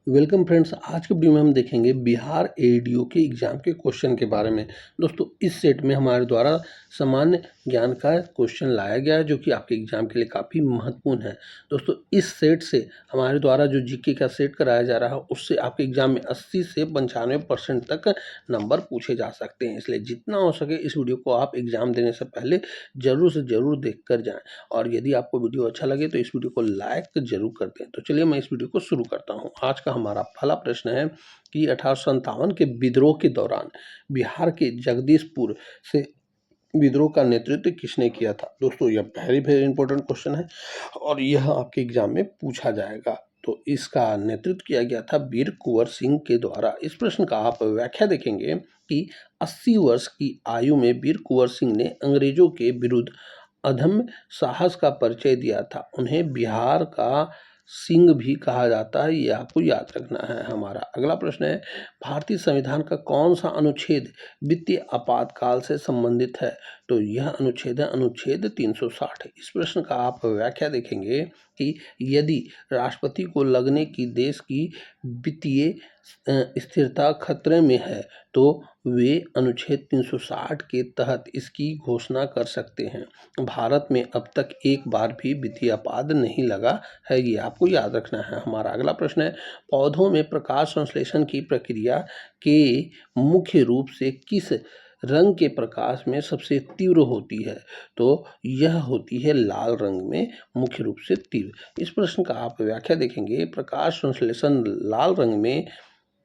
Welcome friends. आज के video में हम देखेंगे बिहार एडीओ के एग्जाम के क्वेश्चन के बारे में। दोस्तों, इस सेट में हमारे द्वारा सामान्य ज्ञान का क्वेश्चन लाया गया है जो कि आपके एग्जाम के लिए काफ़ी महत्वपूर्ण है। दोस्तों, इस सेट से हमारे द्वारा जो जीके का सेट कराया जा रहा है उससे आपके एग्जाम में 80 से 95% तक नंबर पूछे जा सकते हैं। इसलिए जितना हो सके इस वीडियो को आप एग्जाम देने से पहले ज़रूर से ज़रूर देख कर जाएँ। और यदि आपको वीडियो अच्छा लगे तो इस वीडियो को लाइक ज़रूर कर दें। तो चलिए मैं इस वीडियो को शुरू करता हूँ। आज का हमारा पहला प्रश्न है कि 1857 के विद्रोह के दौरान बिहार के जगदीशपुर से विद्रोह का नेतृत्व किसने किया था। दोस्तों, यह वेरी इंपॉर्टेंट क्वेश्चन है और यह आपके एग्जाम में पूछा जाएगा। तो इसका नेतृत्व किया गया था वीर कुंवर सिंह के द्वारा। इस प्रश्न का आप व्याख्या देखेंगे कि 80 वर्ष की आयु में वीर कुंवर सिंह ने अंग्रेजों के विरुद्ध अदम्य साहस का परिचय दिया था। उन्हें बिहार का सिंह भी कहा जाता है, ये आपको याद रखना है। हमारा अगला प्रश्न है, भारतीय संविधान का कौन सा अनुच्छेद वित्तीय आपातकाल से संबंधित है। तो यह अनुच्छेद है अनुच्छेद 360। इस प्रश्न का आप व्याख्या देखेंगे कि यदि राष्ट्रपति को लगने की देश की वित्तीय स्थिरता खतरे में है तो वे अनुच्छेद 360 के तहत इसकी घोषणा कर सकते हैं। भारत में अब तक एक बार भी वित्तीय आपात नहीं लगा है, ये आपको याद रखना है। हमारा अगला प्रश्न है, पौधों में प्रकाश संश्लेषण की प्रक्रिया के मुख्य रूप से किस रंग के प्रकाश में सबसे तीव्र होती है। तो यह होती है लाल रंग में मुख्य रूप से तीव्र। इस प्रश्न का आप व्याख्या देखेंगे, प्रकाश संश्लेषण लाल रंग में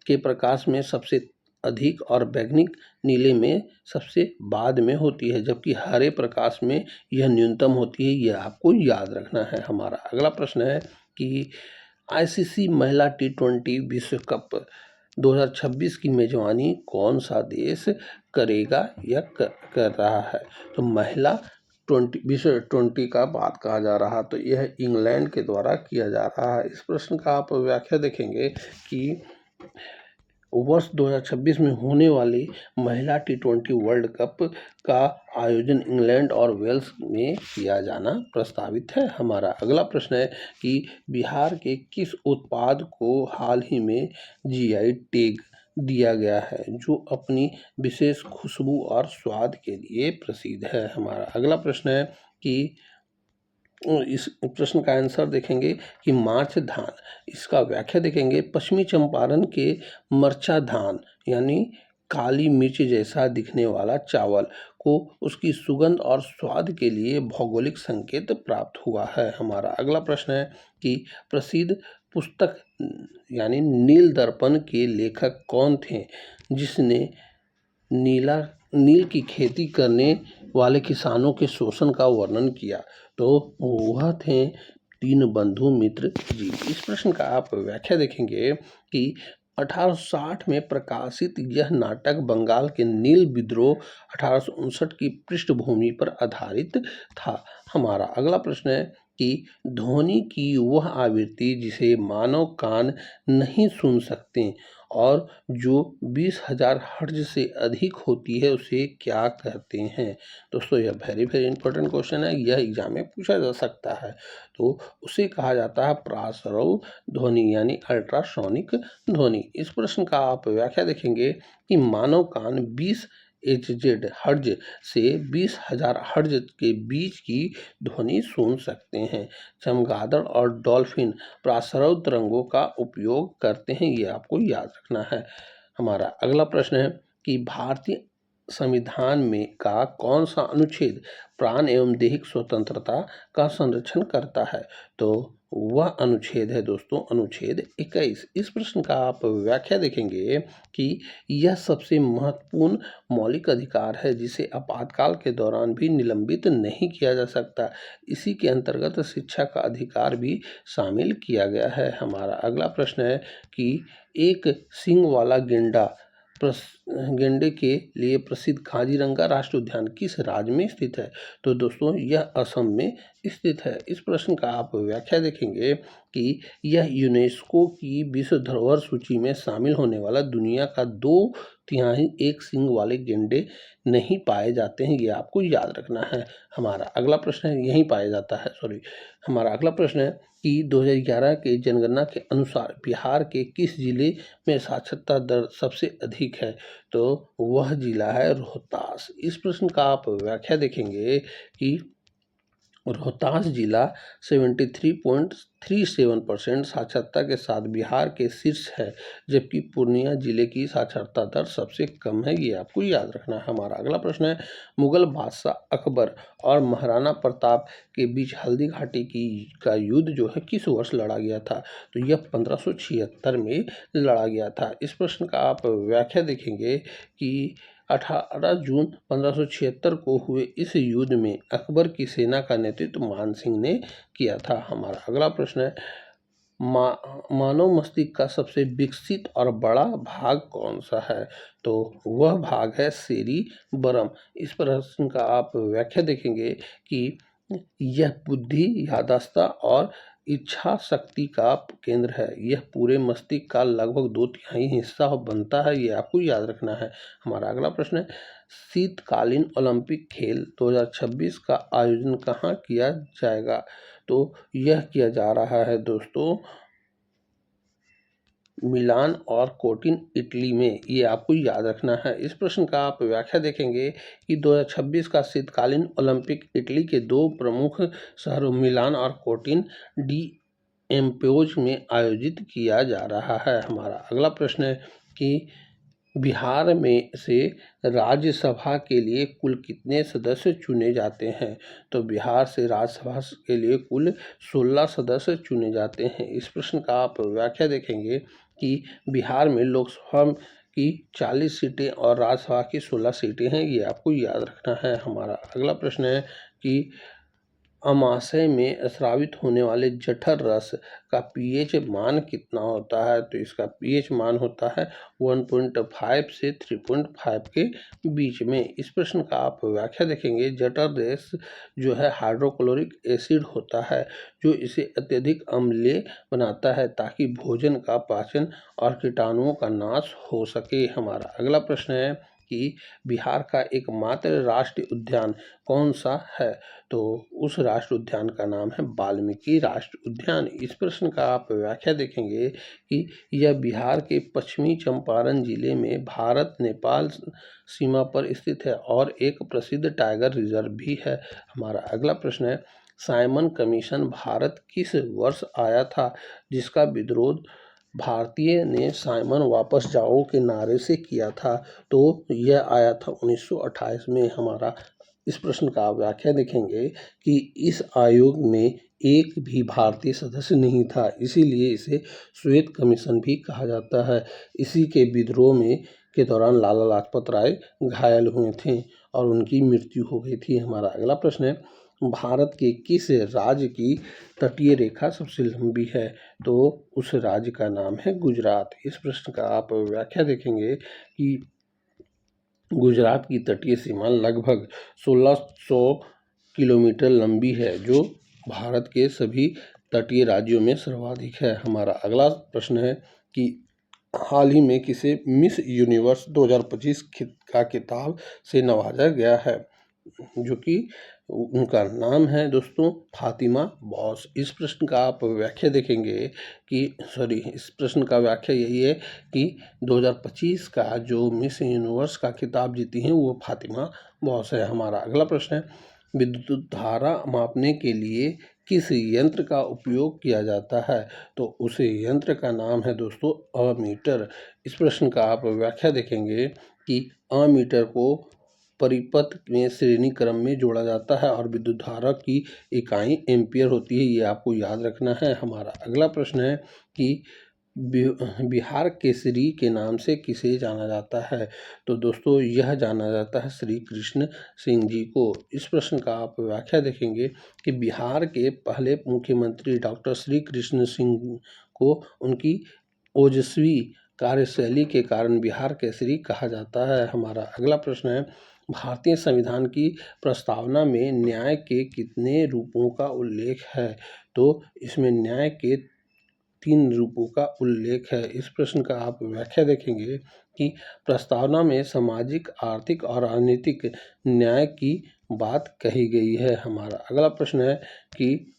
के प्रकाश में सबसे अधिक और बैगनी नीले में सबसे बाद में होती है, जबकि हरे प्रकाश में यह न्यूनतम होती है, यह आपको याद रखना है। हमारा अगला प्रश्न है कि आईसीसी महिला T20 विश्व कप 2026 की मेजबानी कौन सा देश करेगा या कर रहा है। तो महिला विश्व 20 का बात कहा जा रहा, तो यह इंग्लैंड के द्वारा किया जा रहा है। इस प्रश्न का आप व्याख्या देखेंगे कि वर्ष 2026 में होने वाली महिला T20 वर्ल्ड कप का आयोजन इंग्लैंड और वेल्स में किया जाना प्रस्तावित है। हमारा अगला प्रश्न है कि बिहार के किस उत्पाद को हाल ही में जीआई टैग दिया गया है जो अपनी विशेष खुशबू और स्वाद के लिए प्रसिद्ध है। हमारा अगला प्रश्न है कि इस प्रश्न का आंसर देखेंगे कि मार्च धान। इसका व्याख्या देखेंगे, पश्चिमी चंपारण के मरचा धान यानी काली मिर्च जैसा दिखने वाला चावल को उसकी सुगंध और स्वाद के लिए भौगोलिक संकेत प्राप्त हुआ है। हमारा अगला प्रश्न है कि प्रसिद्ध पुस्तक यानी नील दर्पण के लेखक कौन थे जिसने नील की खेती करने वाले किसानों के शोषण का वर्णन किया। तो वह थे दीनबंधु मित्र जी। इस प्रश्न का आप व्याख्या देखेंगे कि 1860 में प्रकाशित यह नाटक बंगाल के नील विद्रोह 1859 की पृष्ठभूमि पर आधारित था। हमारा अगला प्रश्न है कि ध्वनि की वह आवृत्ति जिसे मानव कान नहीं सुन सकते और जो 20,000 हर्ट्ज से अधिक होती है उसे क्या कहते हैं। दोस्तों, यह वेरी इंपॉर्टेंट क्वेश्चन है, यह एग्जाम में पूछा जा सकता है। तो उसे कहा जाता है प्रासरव ध्वनि यानी अल्ट्रासोनिक ध्वनि। इस प्रश्न का आप व्याख्या देखेंगे कि मानव कान 20 HZ हर्ज से 20,000 हर्ज के बीच की ध्वनि सुन सकते हैं। चमगादड़ और डॉल्फिन प्रासरव तरंगों का उपयोग करते हैं, ये आपको याद रखना है। हमारा अगला प्रश्न है कि भारतीय संविधान में का कौन सा अनुच्छेद प्राण एवं दैहिक स्वतंत्रता का संरक्षण करता है। तो वह अनुच्छेद है दोस्तों अनुच्छेद 21। इस प्रश्न का आप व्याख्या देखेंगे कि यह सबसे महत्वपूर्ण मौलिक अधिकार है जिसे आपातकाल के दौरान भी निलंबित नहीं किया जा सकता। इसी के अंतर्गत शिक्षा का अधिकार भी शामिल किया गया है। हमारा अगला प्रश्न है कि एक सींग वाला गेंडे के लिए प्रसिद्ध काजीरंगा राष्ट्रीय उद्यान किस राज्य में स्थित है। तो दोस्तों, यह असम में स्थित है। इस प्रश्न का आप व्याख्या देखेंगे कि यह यूनेस्को की विश्व धरोहर सूची में शामिल होने वाला दुनिया का 2/3 एक सींग वाले गेंडे नहीं पाए जाते हैं, ये आपको याद रखना है। हमारा अगला प्रश्न है, यहीं पाया जाता है, हमारा अगला प्रश्न है कि 2011 के जनगणना के अनुसार बिहार के किस जिले में साक्षरता दर सबसे अधिक है? तो वह जिला है रोहतास। इस प्रश्न का आप व्याख्या देखेंगे कि रोहतास जिला 73.37% साक्षरता के साथ बिहार के शीर्ष है, जबकि पूर्णिया जिले की साक्षरता दर सबसे कम है। ये आपको याद रखना है। हमारा अगला प्रश्न है, मुगल बादशाह अकबर और महाराणा प्रताप के बीच हल्दी घाटी का युद्ध जो है किस वर्ष लड़ा गया था? तो यह 1576 में लड़ा गया था। इस प्रश्न का आप व्याख्या देखेंगे कि 18 जून 1576 को हुए इस युद्ध में अकबर की सेना का नेतृत्व मान सिंह ने किया था। हमारा अगला प्रश्न है, मानव मस्तिष्क का सबसे विकसित और बड़ा भाग कौन सा है? तो वह भाग है सेरिबरम। इस प्रश्न का आप व्याख्या देखेंगे कि यह बुद्धि, याददाश्त और इच्छा शक्ति का केंद्र है। यह पूरे मस्तिष्क का लगभग 2/3 हिस्सा बनता है। ये आपको याद रखना है। हमारा अगला प्रश्न है, शीतकालीन ओलंपिक खेल 2026 का आयोजन कहाँ किया जाएगा? तो यह किया जा रहा है दोस्तों मिलान और कोर्टिन इटली में। ये आपको याद रखना है। इस प्रश्न का आप व्याख्या देखेंगे कि 2026 का शीतकालीन ओलंपिक इटली के दो प्रमुख शहरों मिलान और कोर्टिन डी एम्पोज में आयोजित किया जा रहा है। हमारा अगला प्रश्न है कि बिहार में से राज्यसभा के लिए कुल कितने सदस्य चुने जाते हैं? तो बिहार से राज्यसभा के लिए कुल 16 सदस्य चुने जाते हैं। इस प्रश्न का आप व्याख्या देखेंगे कि बिहार में लोकसभा की 40 सीटें और राज्यसभा की 16 सीटें हैं। ये आपको याद रखना है। हमारा अगला प्रश्न है कि अमाशय में स्रावित होने वाले जठर रस का पीएच मान कितना होता है? तो इसका पीएच मान होता है 1.5 से 3.5 के बीच में। इस प्रश्न का आप व्याख्या देखेंगे, जठर रस जो है हाइड्रोक्लोरिक एसिड होता है जो इसे अत्यधिक अम्लीय बनाता है ताकि भोजन का पाचन और कीटाणुओं का नाश हो सके। हमारा अगला प्रश्न है कि बिहार का एकमात्र राष्ट्रीय उद्यान कौन सा है? तो उस राष्ट्रीय उद्यान का नाम है वाल्मीकि राष्ट्रीय उद्यान। इस प्रश्न का आप व्याख्या देखेंगे कि यह बिहार के पश्चिमी चंपारण जिले में भारत नेपाल सीमा पर स्थित है और एक प्रसिद्ध टाइगर रिजर्व भी है। हमारा अगला प्रश्न है, साइमन कमीशन भारत किस वर्ष आया था जिसका विरोध भारतीय ने साइमन वापस जाओ के नारे से किया था? तो यह आया था 1928 में। हमारा इस प्रश्न का व्याख्या देखेंगे कि इस आयोग में एक भी भारतीय सदस्य नहीं था, इसीलिए इसे श्वेत कमीशन भी कहा जाता है। इसी के विद्रोह में के दौरान लाला लाजपत राय घायल हुए थे और उनकी मृत्यु हो गई थी। हमारा अगला प्रश्न है, भारत के किस राज्य की तटीय रेखा सबसे लंबी है? तो उस राज्य का नाम है गुजरात। इस प्रश्न का आप व्याख्या देखेंगे कि गुजरात की तटीय सीमा लगभग 1600 किलोमीटर लंबी है जो भारत के सभी तटीय राज्यों में सर्वाधिक है। हमारा अगला प्रश्न है कि हाल ही में किसे मिस यूनिवर्स 2025 का खिताब से नवाजा गया है? जो कि उनका नाम है दोस्तों फातिमा बॉस। इस प्रश्न का आप व्याख्या देखेंगे कि इस प्रश्न का व्याख्या यही है कि 2025 का जो मिस यूनिवर्स का खिताब जीती हैं वो फातिमा बॉस है। हमारा अगला प्रश्न है, विद्युत धारा मापने के लिए किस यंत्र का उपयोग किया जाता है? तो उस यंत्र का नाम है दोस्तों अमीटर। इस प्रश्न का आप व्याख्या देखेंगे कि अमीटर को परिपथ में श्रेणी क्रम में जोड़ा जाता है और विद्युत धारा की इकाई एम्पियर होती है। ये आपको याद रखना है। हमारा अगला प्रश्न है कि बिहार केसरी के नाम से किसे जाना जाता है? तो दोस्तों यह जाना जाता है श्री कृष्ण सिंह जी को। इस प्रश्न का आप व्याख्या देखेंगे कि बिहार के पहले मुख्यमंत्री डॉक्टर श्री कृष्ण सिंह को उनकी ओजस्वी कार्यशैली के कारण बिहार केसरी कहा जाता है। हमारा अगला प्रश्न है, भारतीय संविधान की प्रस्तावना में न्याय के कितने रूपों का उल्लेख है? तो इसमें न्याय के 3 रूपों का उल्लेख है। इस प्रश्न का आप व्याख्या देखेंगे कि प्रस्तावना में सामाजिक, आर्थिक और राजनीतिक न्याय की बात कही गई है। हमारा अगला प्रश्न है कि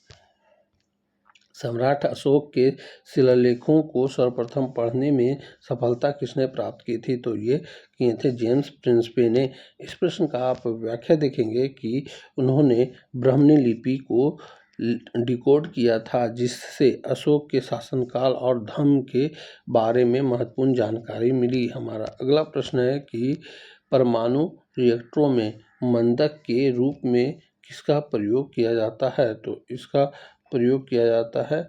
सम्राट अशोक के शिलालेखों को सर्वप्रथम पढ़ने में सफलता किसने प्राप्त की थी? तो ये किए थे जेम्स प्रिंसपी ने। इस प्रश्न का आप व्याख्या देखेंगे कि उन्होंने ब्राह्मी लिपि को डिकोड किया था, जिससे अशोक के शासनकाल और धर्म के बारे में महत्वपूर्ण जानकारी मिली। हमारा अगला प्रश्न है कि परमाणु रिएक्टरों में मंदक के रूप में किसका प्रयोग किया जाता है? तो इसका प्रयोग किया जाता है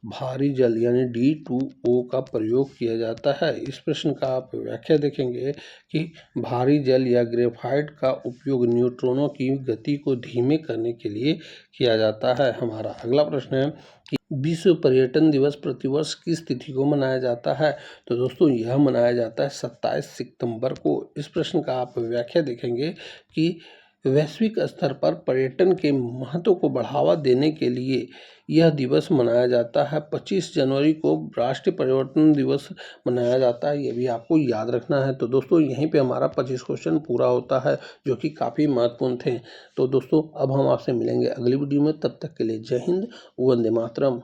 भारी जल यानी D2O का प्रयोग किया जाता है। इस प्रश्न का आप व्याख्या देखेंगे कि भारी जल या ग्रेफाइट का उपयोग न्यूट्रॉनों की गति को धीमे करने के लिए किया जाता है। हमारा अगला प्रश्न है कि विश्व पर्यटन दिवस प्रतिवर्ष किस तिथि को मनाया जाता है? तो दोस्तों यह मनाया जाता है 27 सितंबर को। इस प्रश्न का आप व्याख्या देखेंगे कि वैश्विक स्तर पर पर्यटन के महत्व को बढ़ावा देने के लिए यह दिवस मनाया जाता है। 25 जनवरी को राष्ट्रीय पर्यटन दिवस मनाया जाता है, ये भी आपको याद रखना है। तो दोस्तों यहीं पे हमारा 25 क्वेश्चन पूरा होता है, जो कि काफ़ी महत्वपूर्ण थे। तो दोस्तों अब हम आपसे मिलेंगे अगली वीडियो में, तब तक के लिए जय हिंद, वंदे मातरम।